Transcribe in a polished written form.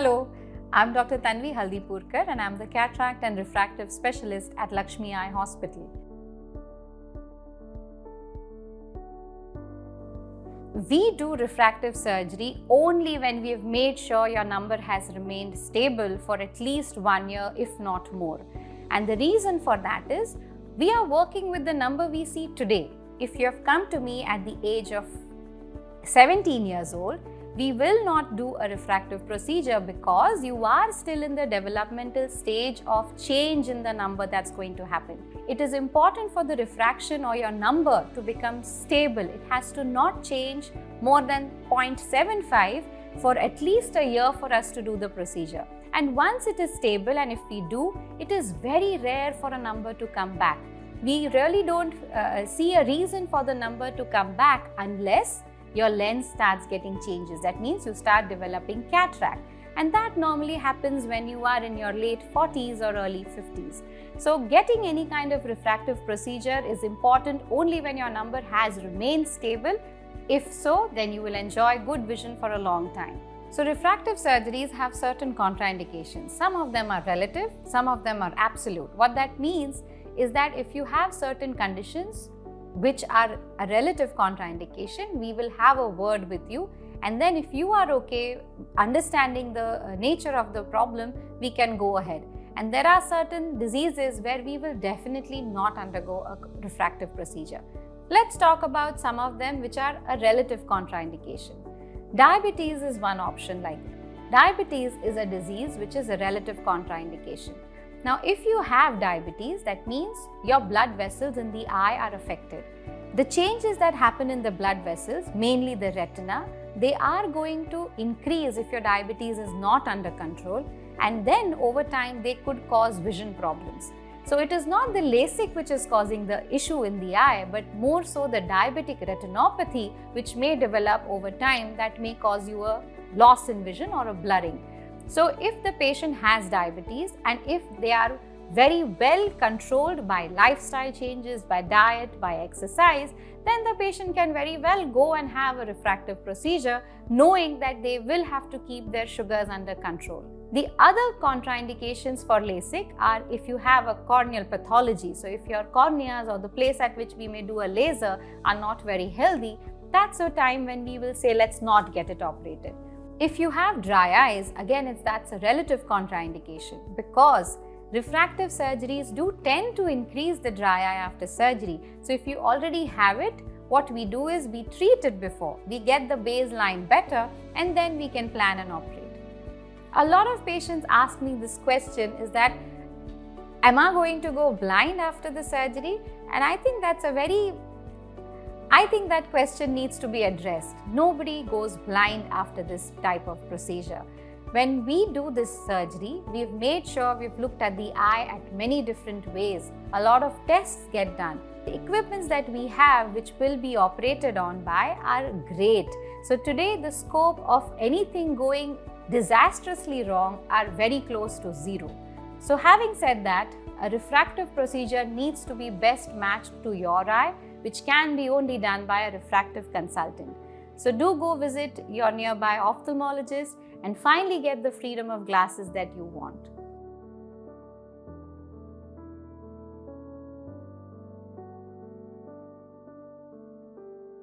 Hello, I'm Dr. Tanvi Haldipurkar and I'm the Cataract and Refractive Specialist at Laxmi Eye Hospital. We do refractive surgery only when we have made sure your number has remained stable for at least 1 year, if not more. And the reason for that is we are working with the number we see today. If you have come to me at the age of 17 years old, we will not do a refractive procedure because you are still in the developmental stage of change in the number that's going to happen. It is important for the refraction or your number to become stable. It has to not change more than 0.75 for at least a year for us to do the procedure. And once it is stable, and if we do, it is very rare for a number to come back. We really don't see a reason for the number to come back unless your lens starts getting changes. That means you start developing cataract, and that normally happens when you are in your late 40s or early 50s. So getting any kind of refractive procedure is important only when your number has remained stable. If so, then you will enjoy good vision for a long time. So refractive surgeries have certain contraindications. Some of them are relative, some of them are absolute. What that means is that if you have certain conditions which are a relative contraindication, we will have a word with you, and then if you are okay understanding the nature of the problem, we can go ahead. And there are certain diseases where we will definitely not undergo a refractive procedure. Let's talk about some of them which are a relative contraindication. Diabetes is one option like that. Diabetes is a disease which is a relative contraindication. Now, if you have diabetes, that means your blood vessels in the eye are affected. The changes that happen in the blood vessels, mainly the retina, they are going to increase if your diabetes is not under control, and then over time they could cause vision problems. So it is not the LASIK which is causing the issue in the eye, but more so the diabetic retinopathy which may develop over time that may cause you a loss in vision or a blurring. So if the patient has diabetes and if they are very well controlled by lifestyle changes, by diet, by exercise, then the patient can very well go and have a refractive procedure knowing that they will have to keep their sugars under control. The other contraindications for LASIK are if you have a corneal pathology. So if your corneas or the place at which we may do a laser are not very healthy, that's a time when we will say let's not get it operated. If you have dry eyes, again that's a relative contraindication because refractive surgeries do tend to increase the dry eye after surgery. So if you already have it, what we do is we treat it before, we get the baseline better, and then we can plan and operate. A lot of patients ask me this question is that, am I going to go blind after the surgery? And I think that question needs to be addressed. Nobody goes blind after this type of procedure. When we do this surgery, we've made sure we've looked at the eye at many different ways. A lot of tests get done. The equipments that we have which will be operated on by are great. So today the scope of anything going disastrously wrong are very close to zero. So having said that, a refractive procedure needs to be best matched to your eye, which can be only done by a refractive consultant. So do go visit your nearby ophthalmologist and finally get the freedom of glasses that you want.